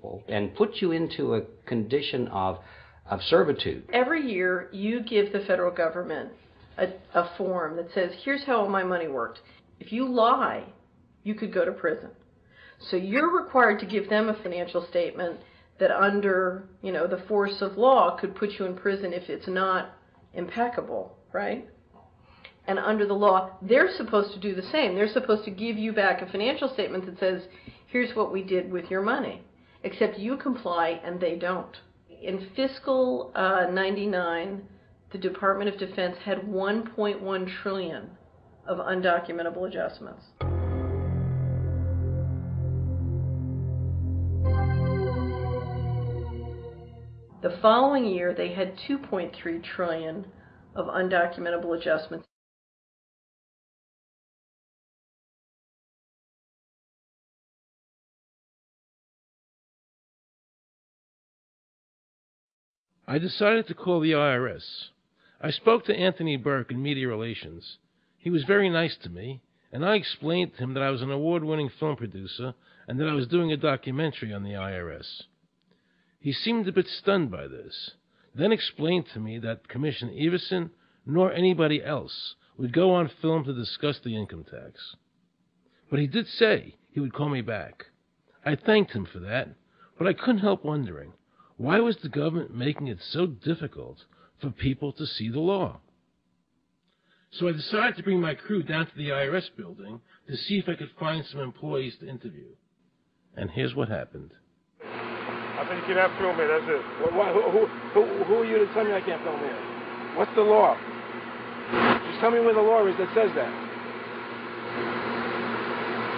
people and put you into a condition of servitude. Every year you give the federal government a form that says, here's how all my money worked. If you lie, you could go to prison. So you're required to give them a financial statement that under, the force of law could put you in prison if it's not impeccable, right? And under the law, they're supposed to do the same. They're supposed to give you back a financial statement that says, here's what we did with your money. Except you comply and they don't. In fiscal 99, the Department of Defense had 1.1 trillion of undocumentable adjustments. The following year, they had 2.3 trillion of undocumentable adjustments. I decided to call the IRS. I spoke to Anthony Burke in Media Relations. He was very nice to me, and I explained to him that I was an award-winning film producer and that I was doing a documentary on the IRS. He seemed a bit stunned by this, then explained to me that Commissioner Everson nor anybody else would go on film to discuss the income tax. But he did say he would call me back. I thanked him for that, but I couldn't help wondering, why was the government making it so difficult for people to see the law? So I decided to bring my crew down to the IRS building to see if I could find some employees to interview. And here's what happened. I think you can't film me, that's it. Who are you to tell me I can't film here? What's the law? Just tell me where the law is that says that.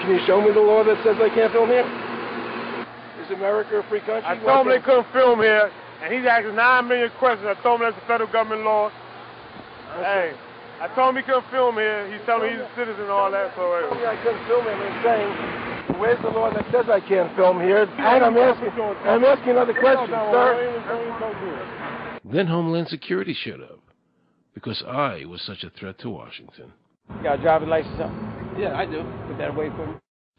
Can you show me the law that says I can't film here? Is America a free country? I told him they couldn't film here, and he's asking 9 million questions. I told him that's a federal government law. Hey, I told him he couldn't film here. He's telling me he's a citizen and all that. So I couldn't film him. I'm saying, where's the law that says I can't film here? And I'm asking another question, sir. Then Homeland Security showed up, because I was such a threat to Washington. You got a driver's license? Yeah, I do. Put that away for me.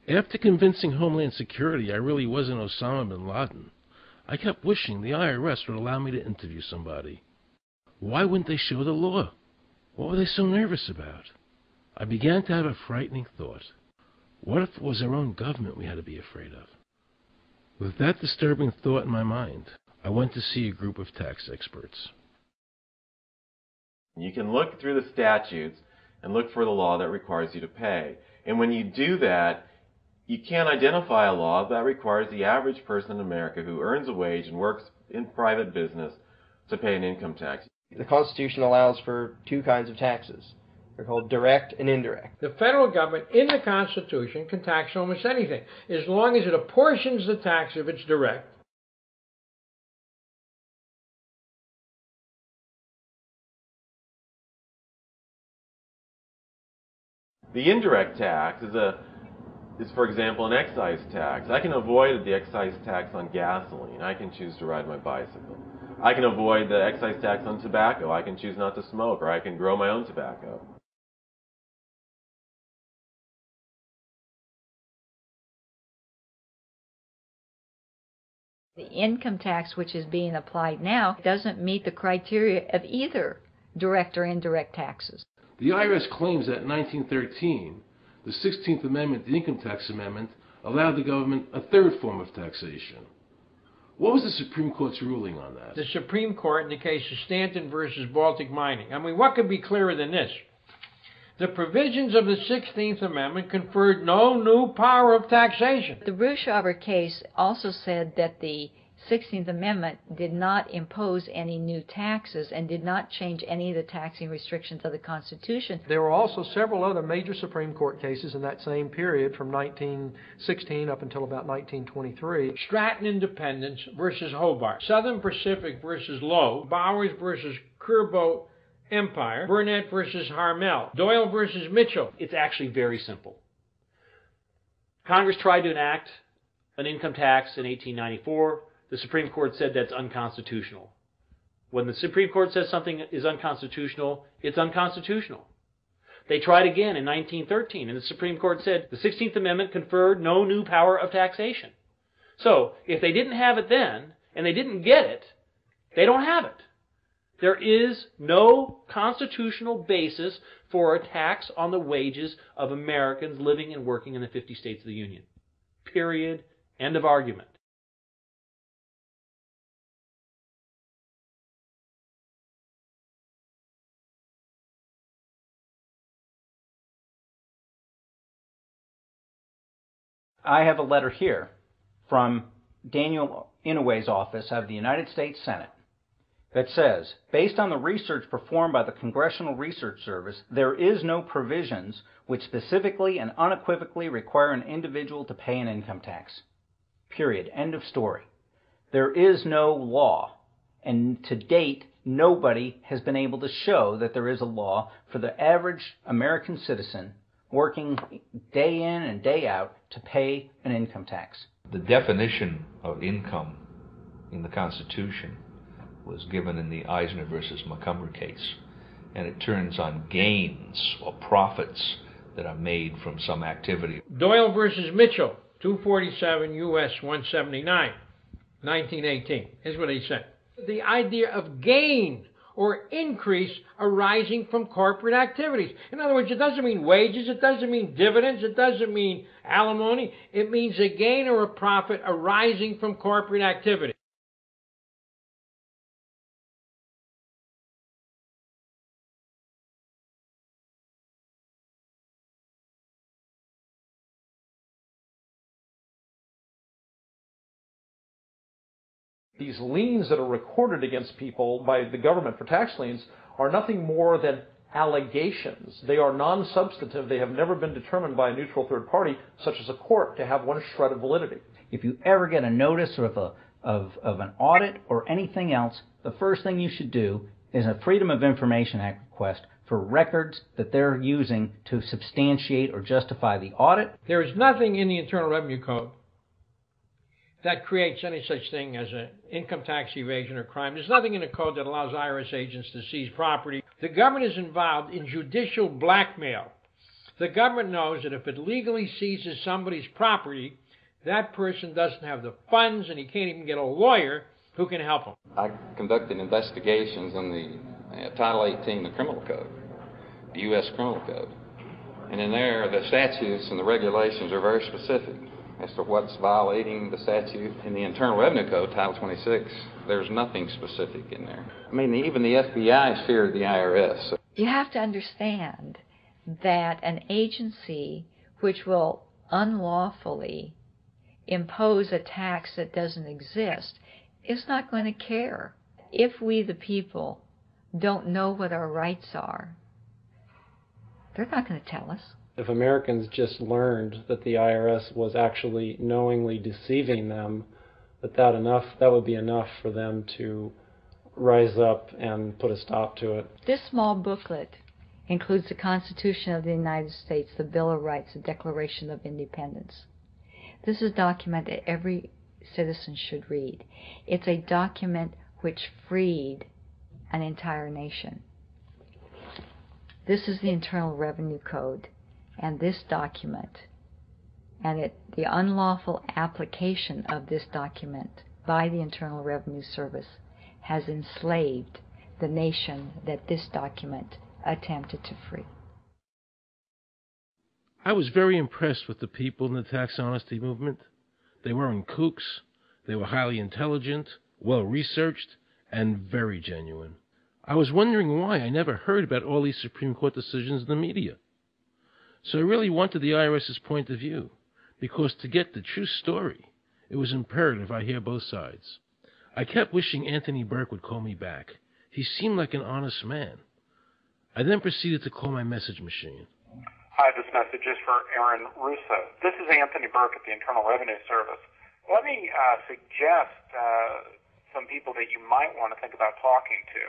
After convincing Homeland Security I really wasn't Osama bin Laden, I kept wishing the IRS would allow me to interview somebody. Why wouldn't they show the law? What were they so nervous about? I began to have a frightening thought. What if it was our own government we had to be afraid of? With that disturbing thought in my mind, I went to see a group of tax experts. You can look through the statutes and look for the law that requires you to pay. And when you do that, you can't identify a law that requires the average person in America who earns a wage and works in private business to pay an income tax. The Constitution allows for two kinds of taxes. They're called direct and indirect. The federal government in the Constitution can tax almost anything, as long as it apportions the tax if it's direct. The indirect tax is, for example, an excise tax. I can avoid the excise tax on gasoline. I can choose to ride my bicycle. I can avoid the excise tax on tobacco. I can choose not to smoke, or I can grow my own tobacco. The income tax which is being applied now doesn't meet the criteria of either direct or indirect taxes. The IRS claims that in 1913, the 16th Amendment, the Income Tax Amendment, allowed the government a third form of taxation. What was the Supreme Court's ruling on that? The Supreme Court in the case of Stanton versus Baltic Mining. I mean, what could be clearer than this? The provisions of the 16th Amendment conferred no new power of taxation. The Russo case also said that the 16th Amendment did not impose any new taxes and did not change any of the taxing restrictions of the Constitution. There were also several other major Supreme Court cases in that same period from 1916 up until about 1923. Stratton Independence versus Hobart, Southern Pacific versus Lowe, Bowers versus Kerboat Empire, Burnett versus Harmel, Doyle versus Mitchell. It's actually very simple. Congress tried to enact an income tax in 1894. The Supreme Court said that's unconstitutional. When the Supreme Court says something is unconstitutional, it's unconstitutional. They tried again in 1913, and the Supreme Court said the 16th Amendment conferred no new power of taxation. So if they didn't have it then, and they didn't get it, they don't have it. There is no constitutional basis for a tax on the wages of Americans living and working in the 50 states of the Union. Period. End of argument. I have a letter here from Daniel Inouye's office of the United States Senate that says, based on the research performed by the Congressional Research Service, there is no provisions which specifically and unequivocally require an individual to pay an income tax. Period. End of story. There is no law, and to date, nobody has been able to show that there is a law for the average American citizen working day in and day out to pay an income tax. The definition of income in the Constitution was given in the Eisner versus Montgomery case, and it turns on gains or profits that are made from some activity. Doyle versus Mitchell, 247 U.S. 179, 1918. Here's what he said. The idea of gain or increase arising from corporate activities. In other words, it doesn't mean wages, it doesn't mean dividends, it doesn't mean alimony. It means a gain or a profit arising from corporate activity. These liens that are recorded against people by the government for tax liens are nothing more than allegations. They are non-substantive. They have never been determined by a neutral third party, such as a court, to have one shred of validity. If you ever get a notice of an audit or anything else, the first thing you should do is a Freedom of Information Act request for records that they're using to substantiate or justify the audit. There is nothing in the Internal Revenue Code that creates any such thing as an income tax evasion or crime. There's nothing in the code that allows IRS agents to seize property. The government is involved in judicial blackmail. The government knows that if it legally seizes somebody's property, that person doesn't have the funds and he can't even get a lawyer who can help him. I conducted investigations in the Title 18 of the Criminal Code, the U.S. Criminal Code. And in there, the statutes and the regulations are very specific as to what's violating the statute. In the Internal Revenue Code, Title 26, there's nothing specific in there. I mean, even the FBI is feared the IRS. You have to understand that an agency which will unlawfully impose a tax that doesn't exist is not going to care. If we, the people, don't know what our rights are, they're not going to tell us. If Americans just learned that the IRS was actually knowingly deceiving them, that would be enough for them to rise up and put a stop to it. This small booklet includes the Constitution of the United States, the Bill of Rights, the Declaration of Independence. This is a document that every citizen should read. It's a document which freed an entire nation. This is the Internal Revenue Code. And this document, and the unlawful application of this document by the Internal Revenue Service has enslaved the nation that this document attempted to free. I was very impressed with the people in the tax honesty movement. They weren't kooks, they were highly intelligent, well-researched, and very genuine. I was wondering why I never heard about all these Supreme Court decisions in the media. So I really wanted the IRS's point of view, because to get the true story, it was imperative I hear both sides. I kept wishing Anthony Burke would call me back. He seemed like an honest man. I then proceeded to call my message machine. Hi, this message is for Aaron Russo. This is Anthony Burke at the Internal Revenue Service. Let me suggest some people that you might want to think about talking to.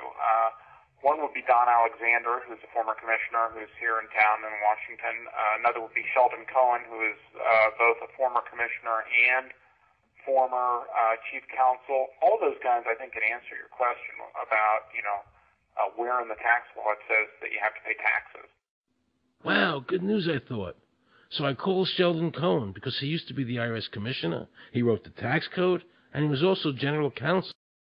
One would be Don Alexander, who's a former commissioner who's here in town in Washington. Another would be Sheldon Cohen, who is both a former commissioner and former chief counsel. All those guys, I think, can answer your question about, where in the tax law it says that you have to pay taxes. Wow, good news, I thought. So I called Sheldon Cohen because he used to be the IRS commissioner. He wrote the tax code, and he was also general counsel.